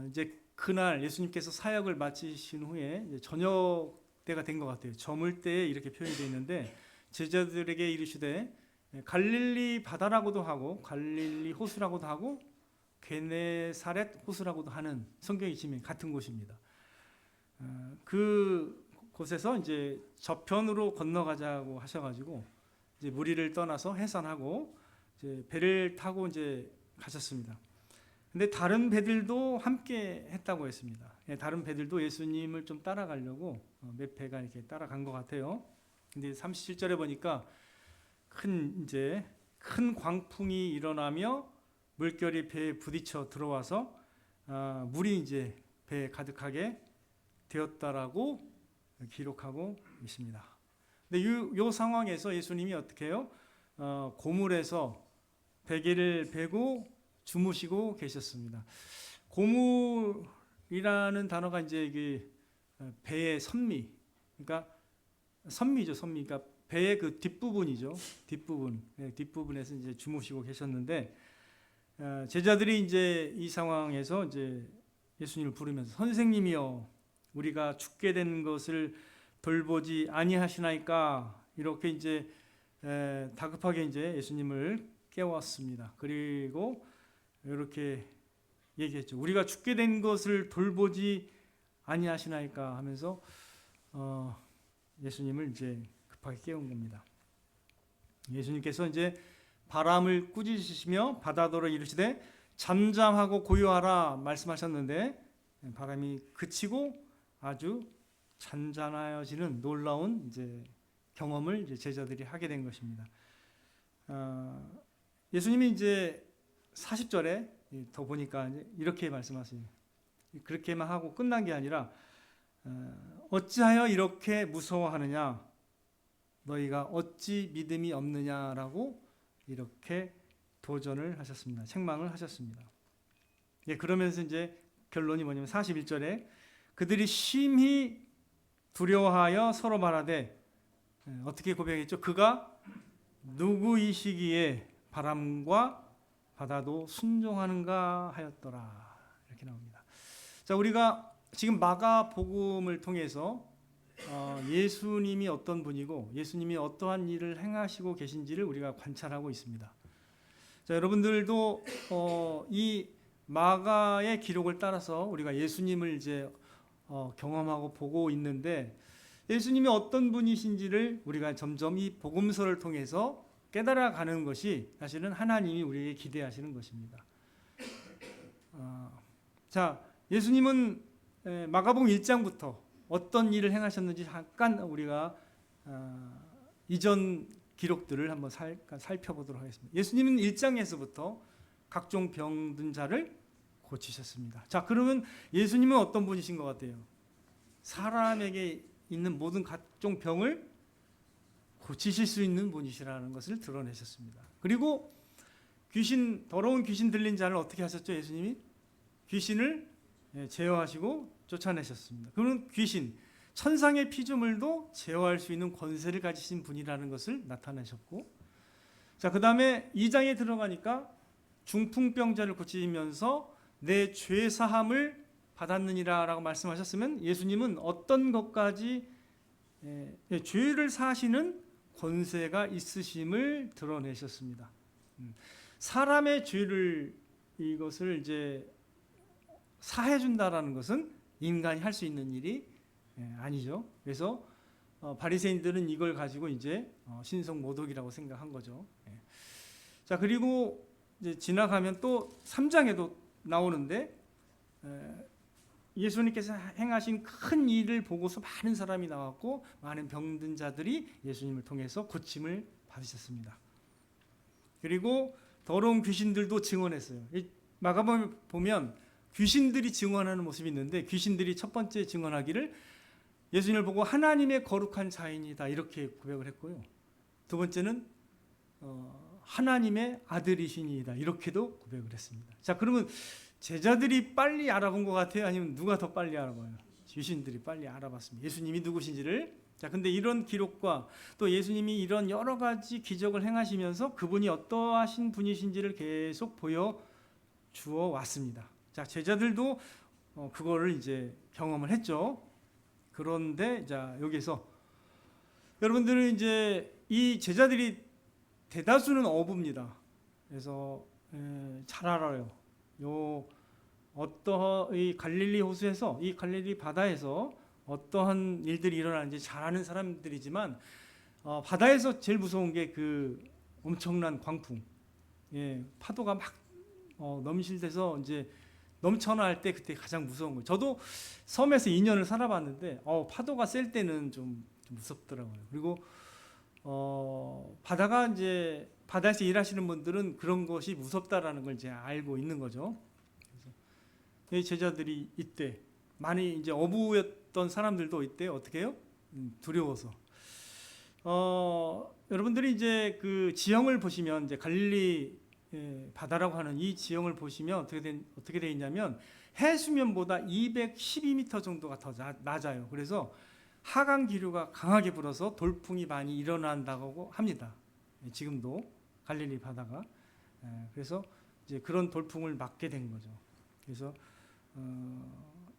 이제 그날 예수님께서 사역을 마치신 후에 이제 저녁 때가 된 것 같아요. 저물 때에 이렇게 표현이 되어 있는데 제자들에게 이르시되 갈릴리 바다라고도 하고 갈릴리 호수라고도 하고 게네사렛 호수라고도 하는 성경이 지명 같은 곳입니다. 그 곳에서 이제 저편으로 건너가자고 하셔가지고 이제 무리를 떠나서 해산하고 이제 배를 타고 이제 가셨습니다. 근데 다른 배들도 함께 했다고 했습니다. 다른 배들도 예수님을 좀 따라가려고 몇 배가 이렇게 따라간 것 같아요. 근데 37절에 보니까 큰 광풍이 일어나며 물결이 배에 부딪혀 들어와서 물이 이제 배에 가득하게 되었다라고 기록하고 있습니다. 근데 이 상황에서 예수님이 어떻게 해요? 고물에서 베개를 베고 주무시고 계셨습니다. 고물이라는 단어가 이제 배의 선미, 그러니까 선미죠, 선미. 그러니까 배의 그 뒷부분이죠, 뒷부분에서 이제 주무시고 계셨는데 제자들이 이제 이 상황에서 이제 예수님을 부르면서 선생님이여, 우리가 죽게 된 것을 돌보지 아니하시나이까, 이렇게 이제 다급하게 이제 예수님을 깨웠습니다. 그리고 이렇게 얘기했죠. 우리가 죽게 된 것을 돌보지 아니하시나이까 하면서 예수님을 이제 급하게 깨운 겁니다. 예수님께서 이제 바람을 꾸짖으시며 바다더러 이르시되 잠잠하고 고요하라 말씀하셨는데 바람이 그치고 아주 잔잔해지는 놀라운 이제 경험을 이제 제자들이 하게 된 것입니다. 예수님이 이제 40절에 더 보니까 이렇게 말씀하세요. 그렇게만 하고 끝난 게 아니라 어찌하여 이렇게 무서워하느냐, 너희가 어찌 믿음이 없느냐라고 이렇게 도전을 하셨습니다. 책망을 하셨습니다. 그러면서 이제 결론이 뭐냐면 41절에 그들이 심히 두려워하여 서로 말하되, 어떻게 고백했죠? 그가 누구이시기에 바람과 바다도 순종하는가 하였더라. 이렇게 나옵니다. 자, 우리가 지금 마가복음을 통해서 예수님이 어떤 분이고 예수님이 어떠한 일을 행하시고 계신지를 우리가 관찰하고 있습니다. 자, 여러분들도 이 마가의 기록을 따라서 우리가 예수님을 이제 경험하고 보고 있는데, 예수님이 어떤 분이신지를 우리가 점점 이 복음서를 통해서 깨달아가는 것이 사실은 하나님이 우리에게 기대하시는 것입니다. 자, 예수님은 마가복음 1장부터 어떤 일을 행하셨는지 잠깐 우리가 이전 기록들을 한번 살펴보도록 하겠습니다. 예수님은 1장에서부터 각종 병든 자를 고치셨습니다. 자, 그러면 예수님은 어떤 분이신 것 같아요? 사람에게 있는 모든 각종 병을 고치실 수 있는 분이시라는 것을 드러내셨습니다. 그리고 더러운 귀신 들린 자를 어떻게 하셨죠? 예수님이 귀신을 제어하시고 쫓아내셨습니다. 그런 귀신, 천상의 피조물도 제어할 수 있는 권세를 가지신 분이라는 것을 나타내셨고, 자, 그 다음에 2장에 들어가니까 중풍병자를 고치면서 내 죄 사함을 받았느니라 라고 말씀하셨으면 예수님은 어떤 것까지 죄를 사하시는 권세가 있으심을 드러내셨습니다. 사람의 죄를 이것을 이제 사해 준다라는 것은 인간이 할 수 있는 일이 아니죠. 그래서 바리새인들은 이걸 가지고 이제 신성모독이라고 생각한 거죠. 자, 그리고 이제 지나가면 또 3장에도 나오는데 예수님께서 행하신 큰 일을 보고서 많은 사람이 나왔고 많은 병든 자들이 예수님을 통해서 고침을 받으셨습니다. 그리고 더러운 귀신들도 증언했어요. 마가복음 보면 귀신들이 증언하는 모습이 있는데, 귀신들이 첫 번째 증언하기를 예수님을 보고 하나님의 거룩한 자인이다 이렇게 고백을 했고요. 두 번째는 하나님의 아들이시니이다 이렇게도 고백을 했습니다. 자, 그러면 제자들이 빨리 알아본 것 같아요? 아니면 누가 더 빨리 알아봐요? 귀신들이 빨리 알아봤습니다. 예수님이 누구신지를. 자, 근데 이런 기록과 또 예수님이 이런 여러 가지 기적을 행하시면서 그분이 어떠하신 분이신지를 계속 보여주어 왔습니다. 자, 제자들도 그거를 이제 경험을 했죠. 그런데 자, 여기서 여러분들은 이제 이 제자들이 대다수는 어부입니다. 그래서 잘 알아요. 요 이 갈릴리 호수에서, 이 갈릴리 바다에서 어떠한 일들이 일어나는지 잘 아는 사람들이지만 바다에서 제일 무서운 게 그 엄청난 광풍, 파도가 막 넘실대서 이제 넘쳐나갈 때 그때 가장 무서운 거예요. 저도 섬에서 2년을 살아봤는데 파도가 셀 때는 좀 무섭더라고요. 그리고 바다가 이제 바다에서 일하시는 분들은 그런 것이 무섭다라는 걸 이제 알고 있는 거죠. 그래서 이 제자들이 이때 많이 이제 어부였던 사람들도 이때 어떻게 해요? 두려워서. 여러분들이 이제 그 지형을 보시면 이제 갈릴리 바다라고 하는 이 지형을 보시면 어떻게 돼 있냐면 해수면보다 212m 정도가 더 낮아요. 그래서 하강 기류가 강하게 불어서 돌풍이 많이 일어난다고 합니다. 지금도 갈릴리 바다가. 그래서 이제 그런 돌풍을 맞게 된 거죠. 그래서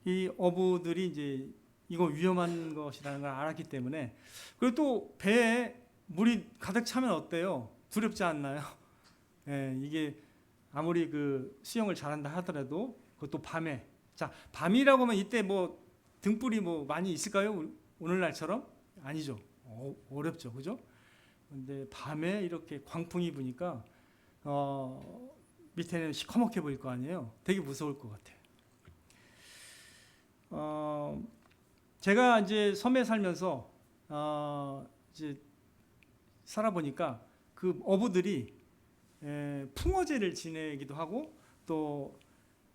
이 어부들이 이제 이거 위험한 것이라는 걸 알았기 때문에, 그리고 또 배에 물이 가득 차면 어때요? 두렵지 않나요? 이게 아무리 그 수영을 잘한다 하더라도 그것도 밤에, 자, 밤이라고 하면 이때 뭐 등불이 뭐 많이 있을까요? 오늘날처럼? 아니죠. 어렵죠. 그죠? 근데 밤에 이렇게 광풍이 부니까 밑에는 시커멓게 보일 거 아니에요. 되게 무서울 것 같아요. 제가 이제 섬에 살면서 이제 살아보니까 그 어부들이 풍어제를 지내기도 하고 또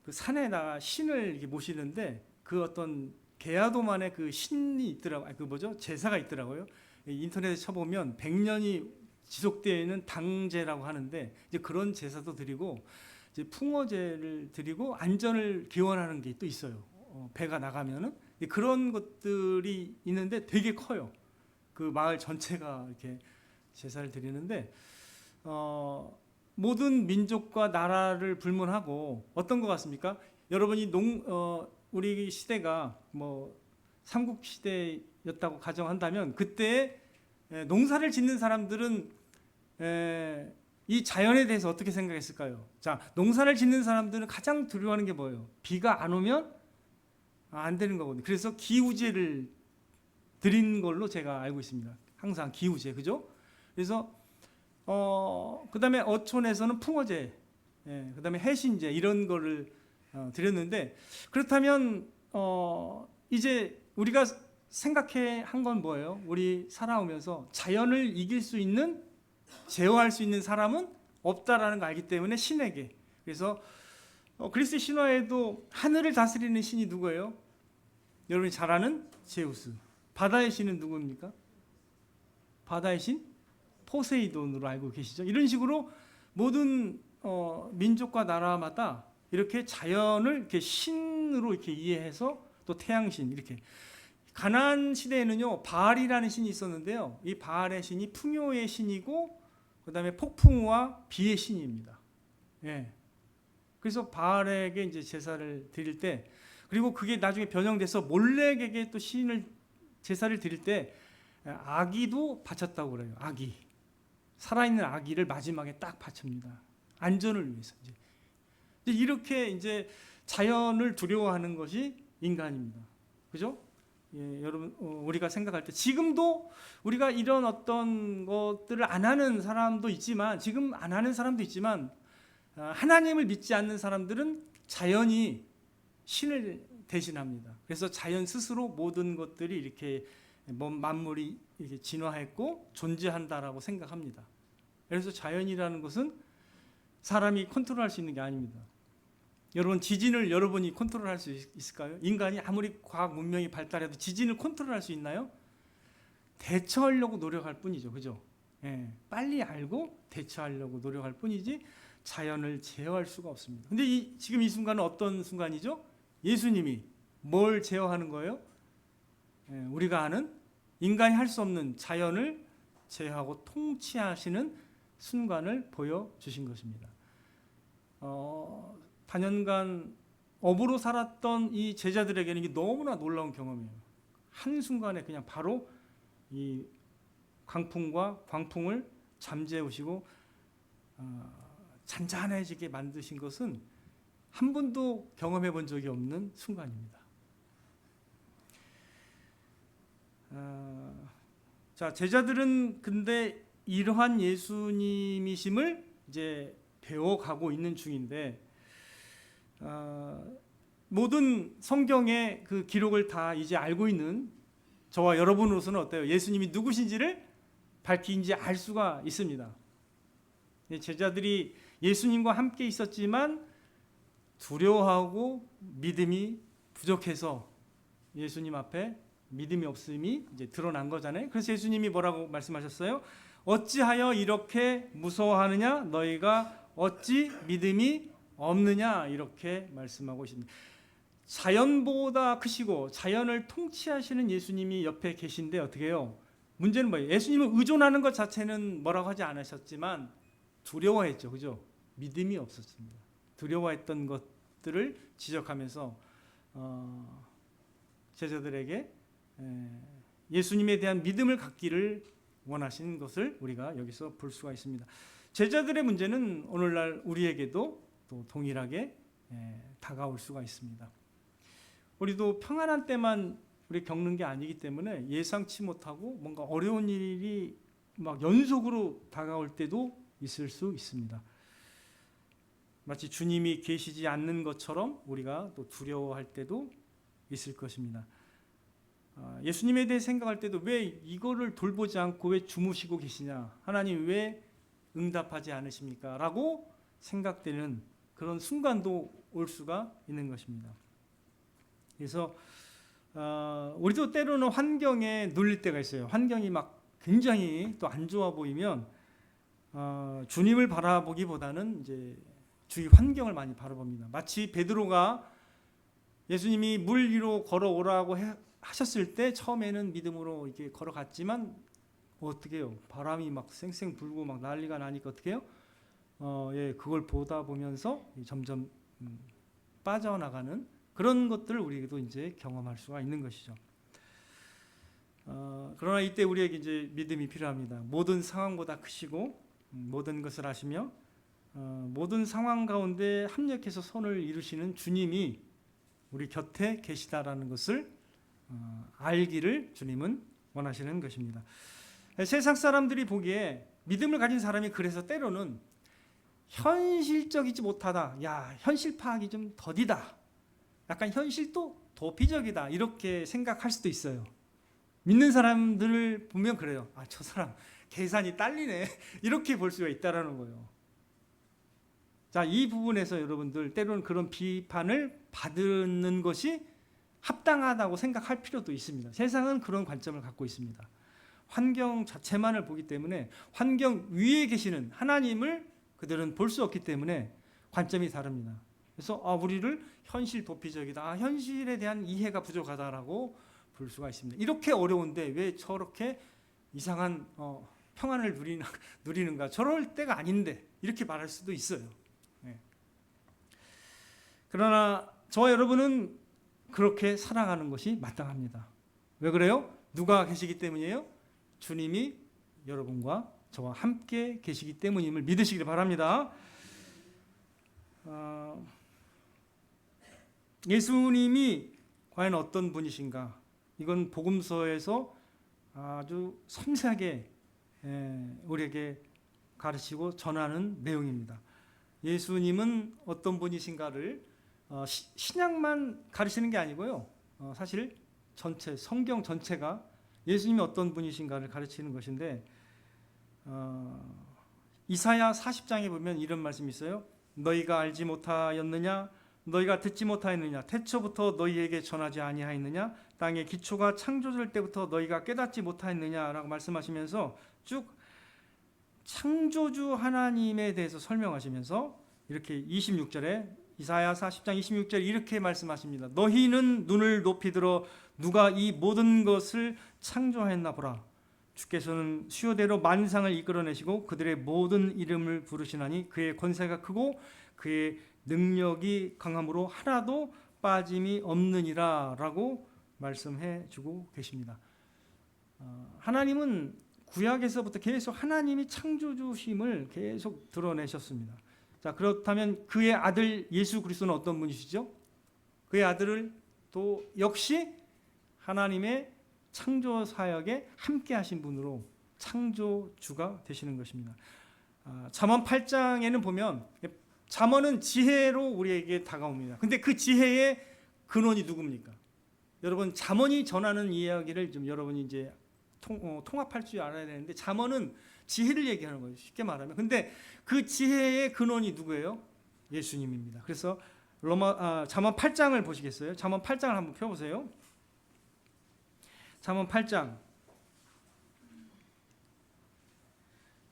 그 산에다가 신을 이렇게 모시는데 그 어떤 개야도만의 그 신이 있더라고요. 그 뭐죠? 제사가 있더라고요. 인터넷에 쳐보면 100년이 지속되어 있는 당제라고 하는데 이제 그런 제사도 드리고 이제 풍어제를 드리고 안전을 기원하는 게 또 있어요. 배가 나가면은 그런 것들이 있는데 되게 커요. 그 마을 전체가 이렇게 제사를 드리는데 모든 민족과 나라를 불문하고 어떤 것 같습니까? 여러분이 우리 시대가 뭐 삼국 시대였다고 가정한다면 그때 농사를 짓는 사람들은 이 자연에 대해서 어떻게 생각했을까요? 자, 농사를 짓는 사람들은 가장 두려워하는 게 뭐예요? 비가 안 오면 안 되는 거거든요. 그래서 기우제를 드린 걸로 제가 알고 있습니다. 항상 기우제, 그죠? 그래서 그다음에 어촌에서는 풍어제, 그다음에 해신제 이런 거를 드렸는데, 그렇다면 이제 우리가 생각해 한 건 뭐예요? 우리 살아오면서 자연을 이길 수 있는, 제어할 수 있는 사람은 없다라는 걸 알기 때문에 신에게. 그래서 그리스 신화에도 하늘을 다스리는 신이 누구예요? 여러분이 잘 아는 제우스. 바다의 신은 누구입니까? 바다의 신? 포세이돈으로 알고 계시죠? 이런 식으로 모든 민족과 나라마다 이렇게 자연을 이렇게 신으로 이렇게 이해해서 또 태양신 이렇게. 가나안 시대에는요 바알이라는 신이 있었는데요, 이 바알의 신이 풍요의 신이고 그다음에 폭풍우와 비의 신입니다. 그래서 바알에게 이제 제사를 드릴 때, 그리고 그게 나중에 변형돼서 몰렉에게 또 제사를 드릴 때 아기도 바쳤다고 그래요. 아기, 살아있는 아기를 마지막에 딱 바칩니다. 안전을 위해서. 이제 이렇게 이제 자연을 두려워하는 것이 인간입니다. 그죠? 여러분, 우리가 생각할 때 지금도 우리가 이런 어떤 것들을 안 하는 사람도 있지만, 지금 안 하는 사람도 있지만, 하나님을 믿지 않는 사람들은 자연이 신을 대신합니다. 그래서 자연 스스로 모든 것들이 이렇게 만물이 이렇게 진화했고 존재한다라고 생각합니다. 그래서 자연이라는 것은 사람이 컨트롤할 수 있는 게 아닙니다. 여러분, 지진을 여러분이 컨트롤할 수 있을까요? 인간이 아무리 과학 문명이 발달해도 지진을 컨트롤할 수 있나요? 대처하려고 노력할 뿐이죠. 그죠? 빨리 알고 대처하려고 노력할 뿐이지 자연을 제어할 수가 없습니다. 근데 지금 이 순간은 어떤 순간이죠? 예수님이 뭘 제어하는 거예요? 우리가 아는 인간이 할 수 없는 자연을 제어하고 통치하시는 순간을 보여주신 것입니다. 단연간 업으로 살았던 이 제자들에게는 이게 너무나 놀라운 경험이에요. 한순간에 그냥 바로 이 광풍과 광풍을 잠재우시고 잔잔해지게 만드신 것은 한 번도 경험해 본 적이 없는 순간입니다. 자, 제자들은 근데 이러한 예수님이심을 이제 배워가고 있는 중인데, 모든 성경의 그 기록을 다 이제 알고 있는 저와 여러분으로서는 어때요? 예수님이 누구신지를 밝히 이제 알 수가 있습니다. 제자들이 예수님과 함께 있었지만 두려워하고 믿음이 부족해서 예수님 앞에 믿음이 없음이 이제 드러난 거잖아요. 그래서 예수님이 뭐라고 말씀하셨어요? 어찌하여 이렇게 무서워하느냐? 너희가 어찌 믿음이 없느냐? 이렇게 말씀하고 있습니다. 자연보다 크시고 자연을 통치하시는 예수님이 옆에 계신데 어떻게 해요? 문제는 뭐예요? 예수님은 의존하는 것 자체는 뭐라고 하지 않으셨지만 두려워했죠. 그죠? 믿음이 없었습니다. 두려워했던 것들을 지적하면서 제자들에게 예수님에 대한 믿음을 갖기를 원하신 것을 우리가 여기서 볼 수가 있습니다. 제자들의 문제는 오늘날 우리에게도 또 동일하게 다가올 수가 있습니다. 우리도 평안한 때만 우리 겪는 게 아니기 때문에 예상치 못하고 뭔가 어려운 일이 막 연속으로 다가올 때도 있을 수 있습니다. 마치 주님이 계시지 않는 것처럼 우리가 또 두려워할 때도 있을 것입니다. 예수님에 대해 생각할 때도 왜 이거를 돌보지 않고 왜 주무시고 계시냐? 하나님 왜 응답하지 않으십니까? 라고 생각되는 그런 순간도 올 수가 있는 것입니다. 그래서 우리도 때로는 환경에 눌릴 때가 있어요. 환경이 막 굉장히 또 안 좋아 보이면 주님을 바라보기보다는 이제 주위 환경을 많이 바라봅니다. 마치 베드로가 예수님이 물 위로 걸어오라고 하셨을 때 처음에는 믿음으로 이렇게 걸어갔지만 어떻게 해요? 바람이 막 쌩쌩 불고 막 난리가 나니까 어떻게 해요? 그걸 보다 보면서 점점 빠져나가는 그런 것들을 우리도 이제 경험할 수가 있는 것이죠. 그러나 이때 우리에게 이제 믿음이 필요합니다. 모든 상황보다 크시고 모든 것을 아시며 모든 상황 가운데 합력해서 선을 이루시는 주님이 우리 곁에 계시다라는 것을 알기를 주님은 원하시는 것입니다. 세상 사람들이 보기에 믿음을 가진 사람이 그래서 때로는 현실적이지 못하다. 야, 현실 파악이 좀 더디다. 약간 현실도 도피적이다. 이렇게 생각할 수도 있어요. 믿는 사람들을 보면 그래요. 아, 저 사람 계산이 딸리네. 이렇게 볼 수가 있다라는 거예요. 자, 이 부분에서 여러분들 때로는 그런 비판을 받는 것이 합당하다고 생각할 필요도 있습니다. 세상은 그런 관점을 갖고 있습니다. 환경 자체만을 보기 때문에 환경 위에 계시는 하나님을 그들은 볼 수 없기 때문에 관점이 다릅니다. 그래서 우리를 현실 도피적이다, 현실에 대한 이해가 부족하다라고 볼 수가 있습니다. 이렇게 어려운데 왜 저렇게 이상한 평안을 누리는가? 저럴 때가 아닌데 이렇게 말할 수도 있어요. 그러나 저와 여러분은 그렇게 살아가는 것이 마땅합니다. 왜 그래요? 누가 계시기 때문이에요? 주님이 여러분과 저와 함께 계시기 때문임을 믿으시길 바랍니다. 예수님이 과연 어떤 분이신가? 이건 복음서에서 아주 섬세하게 우리에게 가르치고 전하는 내용입니다. 예수님은 어떤 분이신가를 신약만 가르치는 게 아니고요. 사실 전체 성경 전체가 예수님이 어떤 분이신가를 가르치는 것인데 이사야 40장에 보면 이런 말씀이 있어요. 너희가 알지 못하였느냐? 너희가 듣지 못하였느냐? 태초부터 너희에게 전하지 아니하였느냐? 땅의 기초가 창조될 때부터 너희가 깨닫지 못하였느냐라고 말씀하시면서 쭉 창조주 하나님에 대해서 설명하시면서 이렇게 26절에 이사야 40장 26절에 이렇게 말씀하십니다. 너희는 눈을 높이 들어 누가 이 모든 것을 창조하였나 보라. 주께서는 수요대로 만상을 이끌어내시고 그들의 모든 이름을 부르시나니 그의 권세가 크고 그의 능력이 강함으로 하나도 빠짐이 없느니라라고 말씀해 주고 계십니다. 하나님은 구약에서부터 계속 하나님이 창조주심을 계속 드러내셨습니다. 자, 그렇다면 그의 아들 예수 그리스도는 어떤 분이시죠? 그의 아들을 또 역시 하나님의 창조 사역에 함께 하신 분으로 창조주가 되시는 것입니다. 잠언 8장에는 보면 잠언은 지혜로 우리에게 다가옵니다. 근데 그 지혜의 근원이 누굽니까? 여러분, 잠언이 전하는 이야기를 좀 여러분이 이제 통합할 줄 알아야 되는데, 잠언은 지혜를 얘기하는 거예요. 쉽게 말하면. 근데 그 지혜의 근원이 누구예요? 예수님입니다. 그래서 잠언 8장을 보시겠어요? 잠언 8장을 한번 펴보세요. 잠언 8장.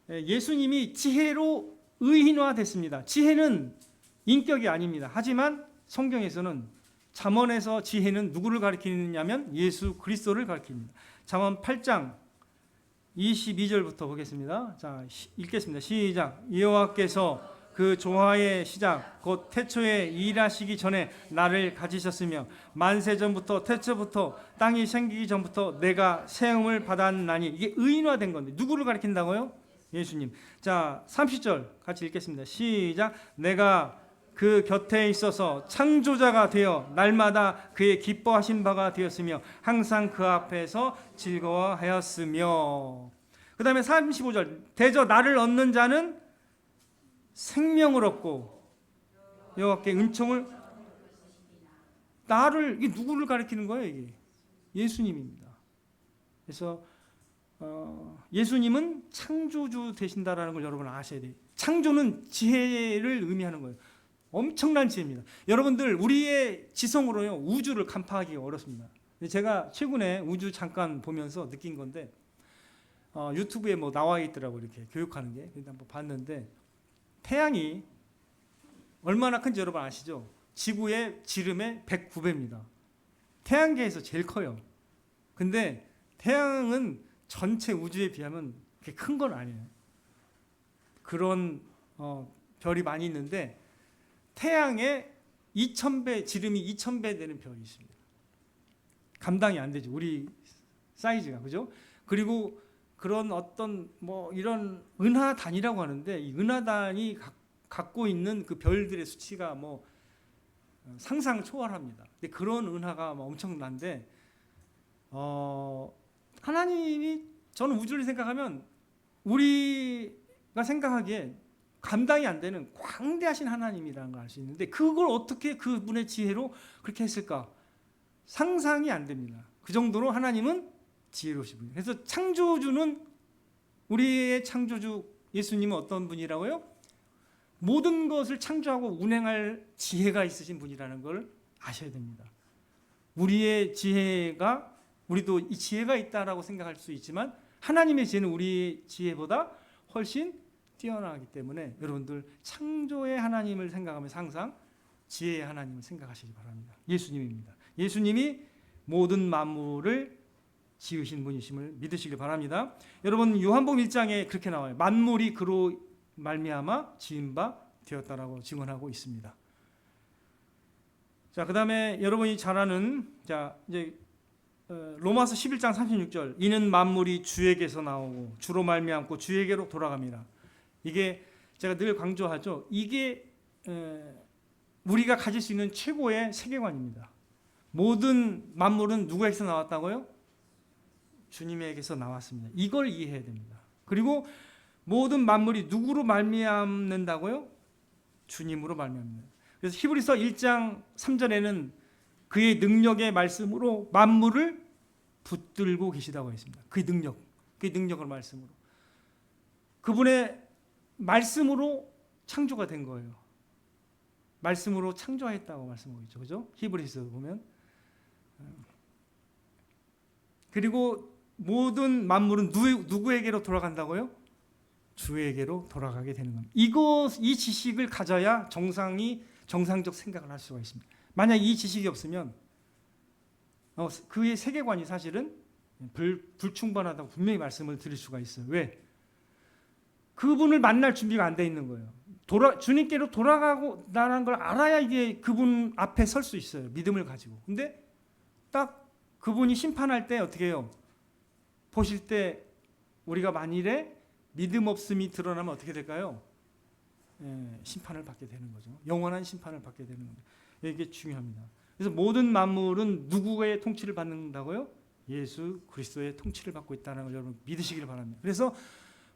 예수님이 지혜로 의인화됐습니다. 지혜는 인격이 아닙니다. 하지만 성경에서는 잠언에서 지혜는 누구를 가리키느냐면 예수 그리스도를 가리킵니다. 잠언 8장 22절부터 보겠습니다. 자, 읽겠습니다. 시작. 여호와께서 그 조화의 시작 곧 태초에 일하시기 전에 나를 가지셨으며 만세 전부터 태초부터 땅이 생기기 전부터 내가 세움을 받았나니. 이게 의인화된 건데 누구를 가리킨다고요? 예수님. 자, 30절 같이 읽겠습니다. 시작. 내가 그 곁에 있어서 창조자가 되어 날마다 그의 기뻐하신 바가 되었으며 항상 그 앞에서 즐거워하였으며. 그 다음에 35절. 대저 나를 얻는 자는 생명을 얻고 여호와께 은총을. 나를, 이게 누구를 가리키는 거예요? 이게 예수님입니다. 그래서 예수님은 창조주 되신다라는 걸 여러분 아셔야 돼요. 창조는 지혜를 의미하는 거예요. 엄청난 지혜입니다. 여러분들, 우리의 지성으로요 우주를 간파하기가 어렵습니다. 제가 최근에 우주 잠깐 보면서 느낀 건데, 유튜브에 뭐 나와 있더라고, 이렇게 교육하는 게. 그래서 한번 봤는데 태양이 얼마나 큰지 여러분 아시죠? 지구의 지름의 109배입니다. 태양계에서 제일 커요. 근데 태양은 전체 우주에 비하면 그렇게 큰 건 아니에요. 그런 별이 많이 있는데 태양의 2000배, 지름이 2000배 되는 별이 있습니다. 감당이 안 되죠, 우리 사이즈가. 그죠? 그리고 그런 어떤 뭐 이런 은하단이라고 하는데, 이 은하단이 갖고 있는 그 별들의 수치가 뭐 상상 초월합니다. 근데 그런 은하가 뭐 엄청난데, 하나님이, 저는 우주를 생각하면 우리가 생각하기에 감당이 안 되는 광대하신 하나님이라는 걸 알 수 있는데, 그걸 어떻게 그분의 지혜로 그렇게 했을까? 상상이 안 됩니다. 그 정도로 하나님은 지혜로우신 분이에요. 그래서 창조주는, 우리의 창조주 예수님은 어떤 분이라고요? 모든 것을 창조하고 운행할 지혜가 있으신 분이라는 걸 아셔야 됩니다. 우리의 지혜가, 우리도 이 지혜가 있다라고 생각할 수 있지만 하나님의 지혜는 우리 지혜보다 훨씬 뛰어나기 때문에 여러분들 창조의 하나님을 생각하면서 항상 지혜의 하나님을 생각하시기 바랍니다. 예수님입니다. 예수님이 모든 만물을 지으신 분이심을 믿으시길 바랍니다. 여러분, 요한복음 1장에 그렇게 나와요. 만물이 그로 말미암아 지은 바 되었다라고 증언하고 있습니다. 자, 그다음에 여러분이 잘 아는, 자, 이제 로마서 11장 36절. 이는 만물이 주에게서 나오고 주로 말미암고 주에게로 돌아갑니다. 이게 제가 늘 강조하죠. 이게 우리가 가질 수 있는 최고의 세계관입니다. 모든 만물은 누구에게서 나왔다고요? 주님에게서 나왔습니다. 이걸 이해해야 됩니다. 그리고 모든 만물이 누구로 말미암는다고요? 주님으로 말미암는다. 그래서 히브리서 1장 3절에는 그의 능력의 말씀으로 만물을 붙들고 계시다고 했습니다. 그의 능력, 그의 능력을 말씀으로. 그분의 말씀으로 창조가 된 거예요. 말씀으로 창조했다고 말씀하고 있죠. 그죠? 히브리서 보면. 그리고 모든 만물은 누구에게로 돌아간다고요? 주에게로 돌아가게 되는 겁니다. 이 지식을 가져야 정상적 생각을 할 수가 있습니다. 만약 이 지식이 없으면 그의 세계관이 사실은 불충분하다고 분명히 말씀을 드릴 수가 있어요. 왜? 그분을 만날 준비가 안 돼 있는 거예요. 주님께로 돌아가고 나라는 걸 알아야 이게 그분 앞에 설 수 있어요. 믿음을 가지고. 근데 딱 그분이 심판할 때 어떻게 해요? 보실 때 우리가 만일에 믿음 없음이 드러나면 어떻게 될까요? 심판을 받게 되는 거죠. 영원한 심판을 받게 되는 거죠. 이게 중요합니다. 그래서 모든 만물은 누구의 통치를 받는다고요? 예수 그리스도의 통치를 받고 있다는 걸 여러분 믿으시길 바랍니다. 그래서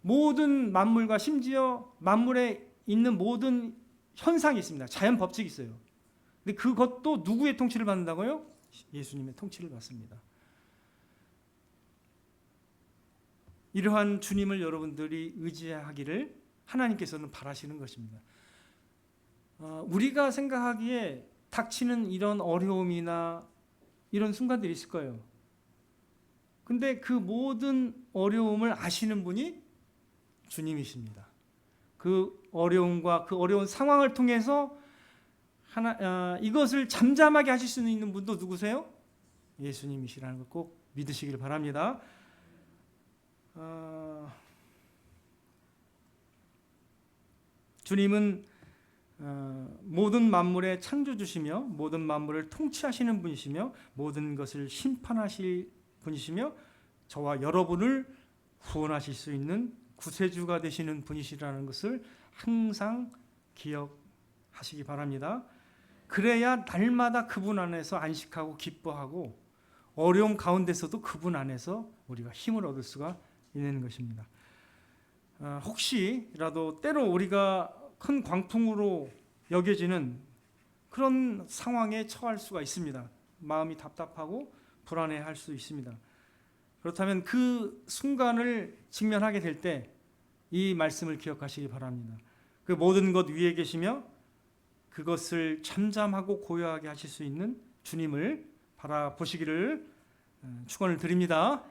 모든 만물과 심지어 만물에 있는 모든 현상이 있습니다. 자연 법칙이 있어요. 근데 그것도 누구의 통치를 받는다고요? 예수님의 통치를 받습니다. 이러한 주님을 여러분들이 의지하기를 하나님께서는 바라시는 것입니다. 우리가 생각하기에 닥치는 이런 어려움이나 이런 순간들이 있을 거예요. 근데 그 모든 어려움을 아시는 분이 주님이십니다. 그 어려움과 그 어려운 상황을 통해서 이것을 잠잠하게 하실 수 있는 분도 누구세요? 예수님이시라는 걸 꼭 믿으시길 바랍니다. 주님은 모든 만물의 창조주시며 모든 만물을 통치하시는 분이시며 모든 것을 심판하실 분이시며 저와 여러분을 구원하실 수 있는 구세주가 되시는 분이시라는 것을 항상 기억하시기 바랍니다. 그래야 날마다 그분 안에서 안식하고 기뻐하고 어려움 가운데서도 그분 안에서 우리가 힘을 얻을 수가 있는 것입니다. 혹시라도 때로 우리가 큰 광풍으로 여겨지는 그런 상황에 처할 수가 있습니다. 마음이 답답하고 불안해할 수 있습니다. 그렇다면 그 순간을 직면하게 될 때 이 말씀을 기억하시기 바랍니다. 그 모든 것 위에 계시며 그것을 잠잠하고 고요하게 하실 수 있는 주님을 바라보시기를 축원을 드립니다.